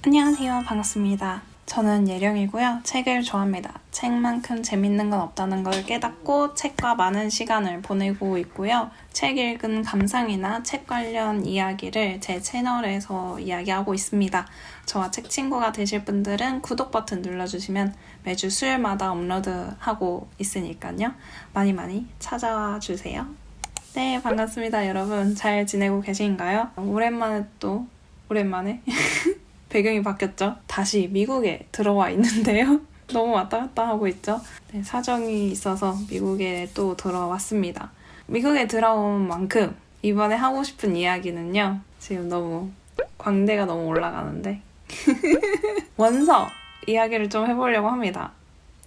안녕하세요. 반갑습니다. 저는 예령이고요. 책을 좋아합니다. 책만큼 재밌는 건 없다는 걸 깨닫고 책과 많은 시간을 보내고 있고요. 책 읽은 감상이나 책 관련 이야기를 제 채널에서 이야기하고 있습니다. 저와 책 친구가 되실 분들은 구독 버튼 눌러주시면 매주 수요일마다 업로드하고 있으니까요. 많이 찾아와 주세요. 네, 반갑습니다. 여러분. 잘 지내고 계신가요? 오랜만에 배경이 바뀌었죠? 다시 미국에 들어와 있는데요. 너무 왔다 갔다 하고 있죠? 네, 사정이 있어서 미국에 또 들어왔습니다. 미국에 들어온 만큼 이번에 하고 싶은 이야기는요. 지금 광대가 너무 올라가는데 원서 이야기를 좀 해보려고 합니다.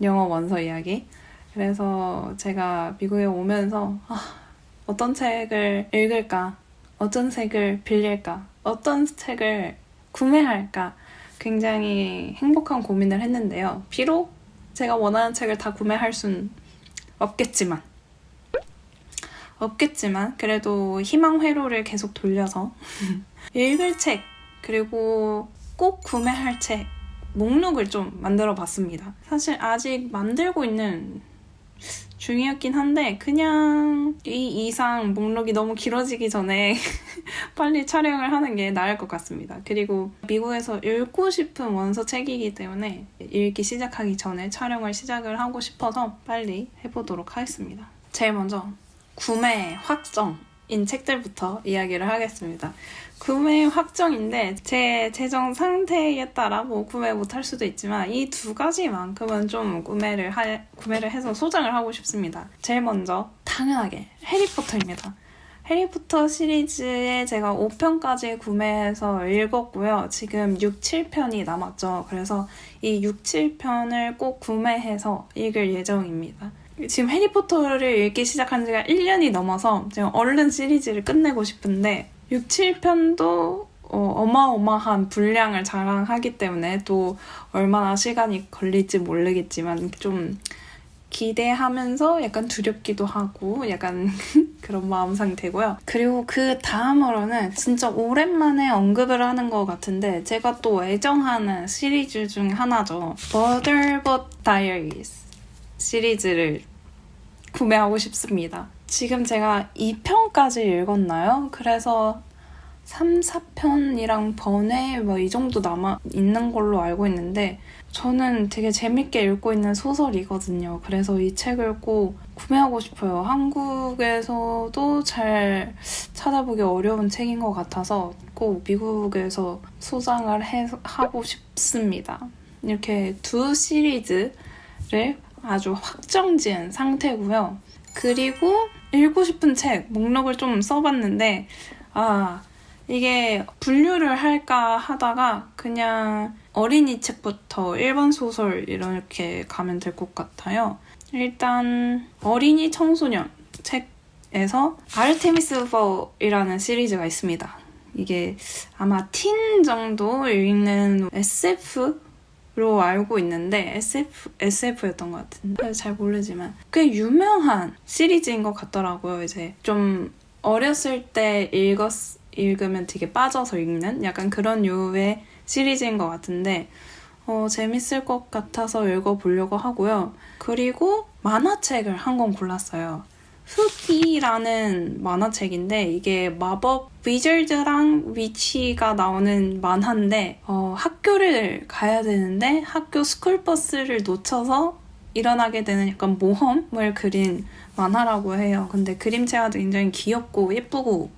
영어 원서 이야기. 그래서 제가 미국에 오면서 어떤 책을 읽을까? 어떤 책을 빌릴까? 어떤 책을 구매할까? 굉장히 행복한 고민을 했는데요. 비록 제가 원하는 책을 다 구매할 순 없겠지만 그래도 희망 회로를 계속 돌려서 읽을 책 그리고 꼭 구매할 책 목록을 좀 만들어 봤습니다. 사실 아직 만들고 있는 중이었긴 한데 그냥 이 이상 목록이 너무 길어지기 전에 빨리 촬영을 하는 게 나을 것 같습니다. 그리고 미국에서 읽고 싶은 원서 책이기 때문에 읽기 시작하기 전에 촬영을 시작을 하고 싶어서 빨리 해보도록 하겠습니다. 제일 먼저 구매 확정인 책들부터 이야기를 하겠습니다. 구매 확정인데 제 재정 상태에 따라 구매 못할 수도 있지만 이 두 가지만큼은 좀 구매를 해서 소장을 하고 싶습니다. 제일 먼저 당연하게 해리포터입니다. 해리포터 시리즈에 제가 5편까지 구매해서 읽었고요. 지금 6, 7편이 남았죠. 그래서 이 6, 7편을 꼭 구매해서 읽을 예정입니다. 지금 해리포터를 읽기 시작한 지가 1년이 넘어서 지금 얼른 시리즈를 끝내고 싶은데 6, 7편도 어마어마한 분량을 자랑하기 때문에 또 얼마나 시간이 걸릴지 모르겠지만 좀 기대하면서 약간 두렵기도 하고 약간 그런 마음 상태고요. 그리고 그 다음으로는 진짜 오랜만에 언급을 하는 것 같은데 제가 또 애정하는 시리즈 중 하나죠. Motherboard Diaries 시리즈를 구매하고 싶습니다. 지금 제가 2편까지 읽었나요? 그래서 3, 4편이랑 번외 이 정도 남아 있는 걸로 알고 있는데 저는 되게 재밌게 읽고 있는 소설이거든요. 그래서 이 책을 꼭 구매하고 싶어요. 한국에서도 잘 찾아보기 어려운 책인 것 같아서 꼭 미국에서 소장을 하고 싶습니다. 이렇게 두 시리즈를 아주 확정지은 상태고요. 그리고 읽고 싶은 책 목록을 좀 써봤는데 이게 분류를 할까 하다가 그냥 어린이 책부터 일반 소설 이렇게 가면 될 것 같아요. 일단 어린이 청소년 책에서 아르테미스 포이라는 시리즈가 있습니다. 이게 아마 틴 정도 읽는 SF로 알고 있는데 SF였던 것 같은데 잘 모르지만 꽤 유명한 시리즈인 것 같더라고요. 이제 좀 어렸을 때 읽으면 되게 빠져서 읽는 약간 그런 류의 시리즈인 것 같은데 재밌을 것 같아서 읽어보려고 하고요. 그리고 만화책을 한 권 골랐어요. 흑이라는 만화책인데 이게 마법 위저드랑 위치가 나오는 만화인데 학교를 가야 되는데 학교 스쿨버스를 놓쳐서 일어나게 되는 약간 모험을 그린 만화라고 해요. 근데 그림체가 굉장히 귀엽고 예쁘고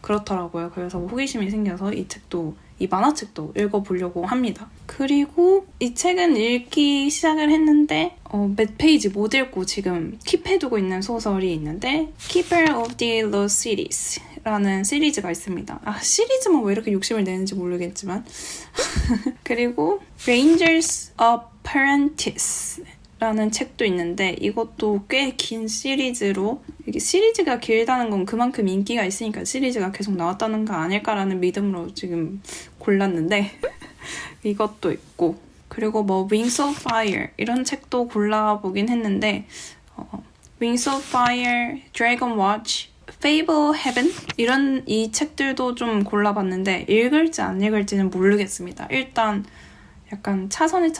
그렇더라고요. 그래서 호기심이 생겨서 이 만화책도 읽어보려고 합니다. 그리고 이 책은 읽기 시작을 했는데 몇 페이지 못 읽고 지금 킵해두고 있는 소설이 있는데 Keeper of the Lost Cities 라는 시리즈가 있습니다. 시리즈만 왜 이렇게 욕심을 내는지 모르겠지만 그리고 Ranger's Apprentice 라는 책도 있는데 이것도 꽤 긴 시리즈로 이게 시리즈가 길다는 건 그만큼 인기가 있으니까 시리즈가 계속 나왔다는 거 아닐까라는 믿음으로 지금 골랐는데 이것도 있고 그리고 Wings of Fire 이런 책도 골라보긴 했는데 Wings of Fire, Dragon Watch, Fable Heaven 이런 이 책들도 좀 골라봤는데 읽을지 안 읽을지는 모르겠습니다. 일단 약간 차선의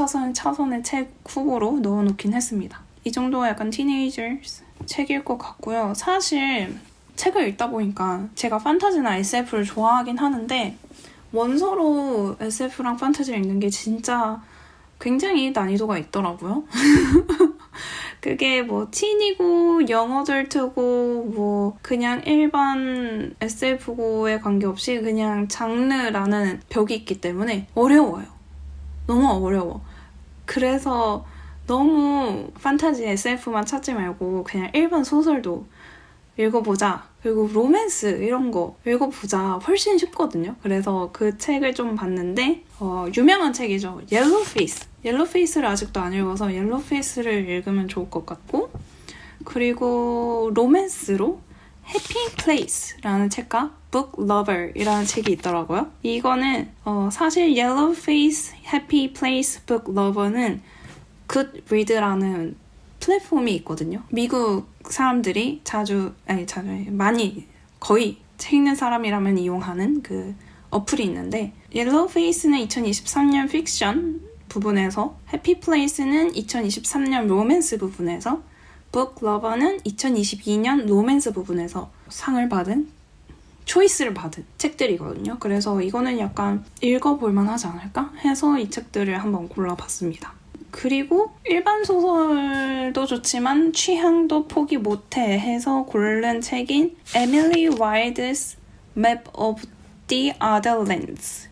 책 후보로 넣어놓긴 했습니다. 이 정도가 약간 티네이저 책일 것 같고요. 사실 책을 읽다 보니까 제가 판타지나 SF를 좋아하긴 하는데 원서로 SF랑 판타지를 읽는 게 진짜 굉장히 난이도가 있더라고요. 그게 뭐 틴이고 영어절트고 뭐 그냥 일반 SF고에 관계없이 그냥 장르라는 벽이 있기 때문에 어려워요. 너무 어려워. 그래서 너무 판타지 SF만 찾지 말고 그냥 일반 소설도 읽어보자. 그리고 로맨스 이런 거 읽어보자. 훨씬 쉽거든요. 그래서 그 책을 좀 봤는데 유명한 책이죠. 옐로우페이스. 옐로우페이스를 아직도 안 읽어서 옐로우페이스를 읽으면 좋을 것 같고 그리고 로맨스로 해피 플레이스라는 책과 Book Lover이라는 책이 있더라고요. 이거는 사실 Yellowface, Happy Place, Book Lover는 Goodreads라는 플랫폼이 있거든요. 미국 사람들이 많이 거의 책 읽는 사람이라면 이용하는 그 어플이 있는데 Yellowface는 2023년 픽션 부분에서 해피 플레이스는 2023년 로맨스 부분에서 Book Lover는 2022년 로맨스 부분에서 상을 받은 초이스를 받은 책들이거든요. 그래서 이거는 약간 읽어볼만 하지 않을까 해서 이 책들을 한번 골라봤습니다. 그리고 일반 소설도 좋지만 취향도 포기 못해 해서 고른 책인 Emily Wilde's Map of the Other Lands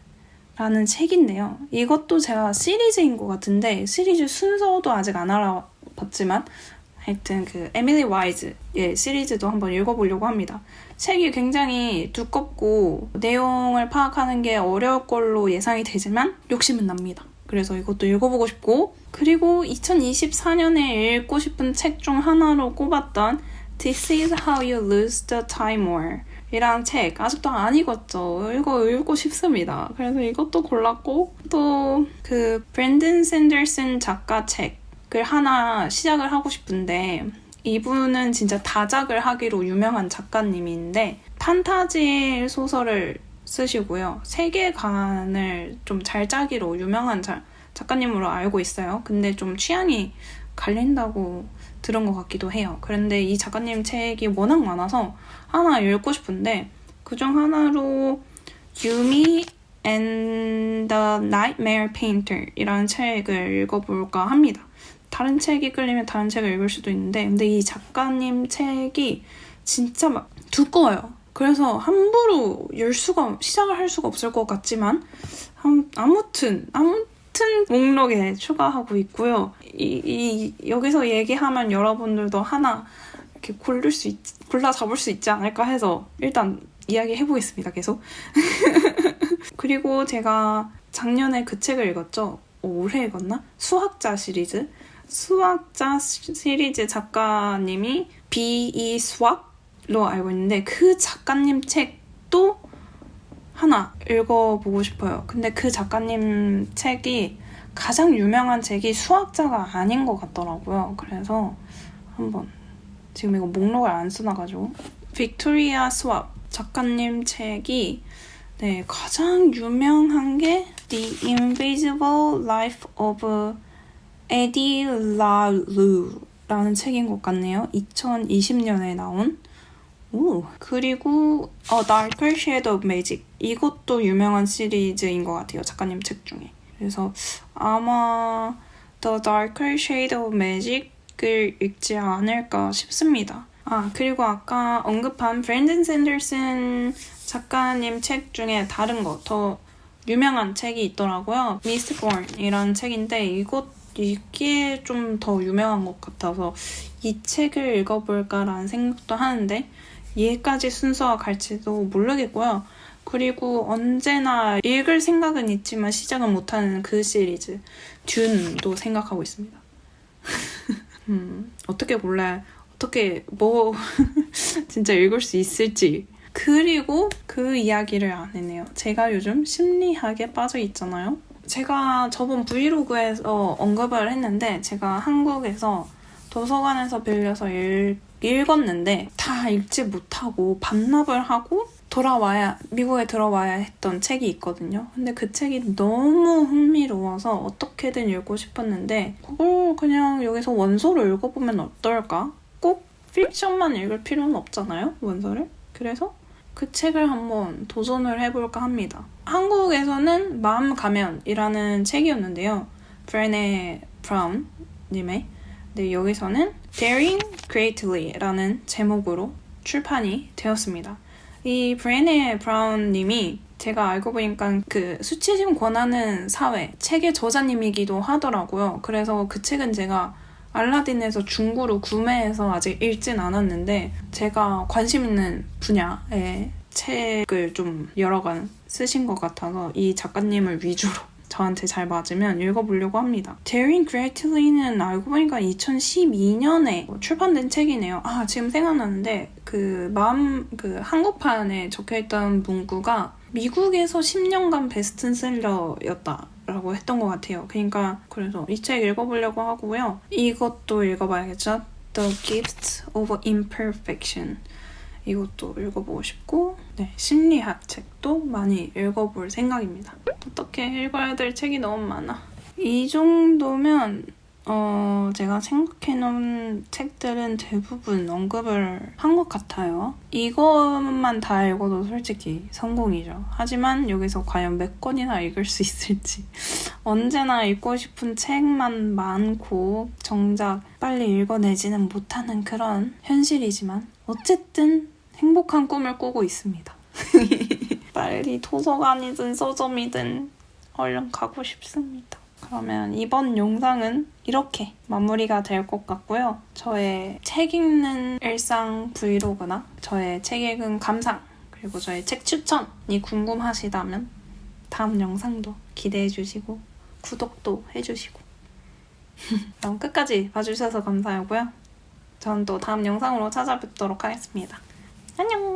라는 책인데요. 이것도 제가 시리즈인 것 같은데 시리즈 순서도 아직 안 알아봤지만 하여튼 그 에밀리 와이즈의 시리즈도 한번 읽어보려고 합니다. 책이 굉장히 두껍고 내용을 파악하는 게 어려울 걸로 예상이 되지만 욕심은 납니다. 그래서 이것도 읽어보고 싶고 그리고 2024년에 읽고 싶은 책 중 하나로 꼽았던 This is how you lose the time war 이란 책 아직도 안 읽었죠. 이거 읽고 싶습니다. 그래서 이것도 골랐고 또 그 브랜든 샌더슨 작가 책을 하나 시작을 하고 싶은데 이분은 진짜 다작을 하기로 유명한 작가님인데 판타지 소설을 쓰시고요. 세계관을 좀 잘 짜기로 유명한 작가님으로 알고 있어요. 근데 좀 취향이 갈린다고 들은 것 같기도 해요. 그런데 이 작가님 책이 워낙 많아서 하나 읽고 싶은데 그중 하나로 유미 and the Nightmare Painter 이라는 책을 읽어볼까 합니다. 다른 책이 끌리면 다른 책을 읽을 수도 있는데 근데 이 작가님 책이 진짜 막 두꺼워요. 그래서 함부로 시작을 할 수가 없을 것 같지만 아무튼 목록에 추가하고 있고요. 여기서 얘기하면 여러분들도 하나 이렇게 골라 잡을 수 있지 않을까 해서 일단 이야기해보겠습니다. 계속. 그리고 제가 작년에 그 책을 읽었죠. 올해 읽었나? 수학자 시리즈 작가님이 B.E. 스왑로 알고 있는데 그 작가님 책도 하나 읽어보고 싶어요. 근데 그 작가님 책이 가장 유명한 책이 수학자가 아닌 것 같더라고요. 그래서 한번 지금 이거 목록을 안 써놔가지고 빅토리아 스왑 작가님 책이 가장 유명한 게 The Invisible Life of Eddie LaRue라는 책인 것 같네요. 2020년에 나온 그리고 Darker Shade of Magic 이것도 유명한 시리즈인 것 같아요. 작가님 책 중에. 그래서 아마 The Darker Shade of Magic을 읽지 않을까 싶습니다. 그리고 아까 언급한 브랜든 샌더슨 작가님 책 중에 다른 거 더 유명한 책이 있더라고요. 미스트본이라는 책인데 이게 좀 더 유명한 것 같아서 이 책을 읽어볼까라는 생각도 하는데 얘까지 순서가 갈지도 모르겠고요. 그리고 언제나 읽을 생각은 있지만 시작은 못하는 그 시리즈 듄도 생각하고 있습니다. 어떻게 골라야 진짜 읽을 수 있을지. 그리고 그 이야기를 안 했네요. 제가 요즘 심리학에 빠져 있잖아요. 제가 저번 브이로그에서 언급을 했는데 제가 한국에서 도서관에서 빌려서 읽었는데 다 읽지 못하고 반납을 하고 미국에 들어와야 했던 책이 있거든요. 근데 그 책이 너무 흥미로워서 어떻게든 읽고 싶었는데 그걸 그냥 여기서 원서를 읽어보면 어떨까? 꼭 픽션만 읽을 필요는 없잖아요, 원서를. 그래서 그 책을 한번 도전을 해볼까 합니다. 한국에서는 마음 가면이라는 책이었는데요. 브레네 브라운 님의. 근데 여기서는 Daring Greatly라는 제목으로 출판이 되었습니다. 이 브레네 브라운 님이 제가 알고 보니까 그 수치심 권하는 사회 책의 저자님이기도 하더라고요. 그래서 그 책은 제가 알라딘에서 중고로 구매해서 아직 읽진 않았는데 제가 관심 있는 분야의 책을 좀 여러 권 쓰신 것 같아서 이 작가님을 위주로 저한테 잘 맞으면 읽어보려고 합니다. Daring Greatly는 알고 보니까 2012년에 출판된 책이네요. 아, 지금 생각나는데 그 한국판에 적혀있던 문구가 미국에서 10년간 베스트셀러였다라고 했던 것 같아요. 그래서 이 책 읽어보려고 하고요. 이것도 읽어봐야겠죠? The Gift of Imperfection. 이것도 읽어보고 싶고 심리학 책도 많이 읽어볼 생각입니다. 어떻게 읽어야 될 책이 너무 많아. 이 정도면 제가 생각해놓은 책들은 대부분 언급을 한 것 같아요. 이것만 다 읽어도 솔직히 성공이죠. 하지만 여기서 과연 몇 권이나 읽을 수 있을지 언제나 읽고 싶은 책만 많고 정작 빨리 읽어내지는 못하는 그런 현실이지만 어쨌든 행복한 꿈을 꾸고 있습니다. 빨리 도서관이든 서점이든 얼른 가고 싶습니다. 그러면 이번 영상은 이렇게 마무리가 될 것 같고요. 저의 책 읽는 일상 브이로그나 저의 책 읽은 감상 그리고 저의 책 추천이 궁금하시다면 다음 영상도 기대해주시고 구독도 해주시고 그럼 끝까지 봐주셔서 감사하고요. 전 또 다음 영상으로 찾아뵙도록 하겠습니다. 안녕!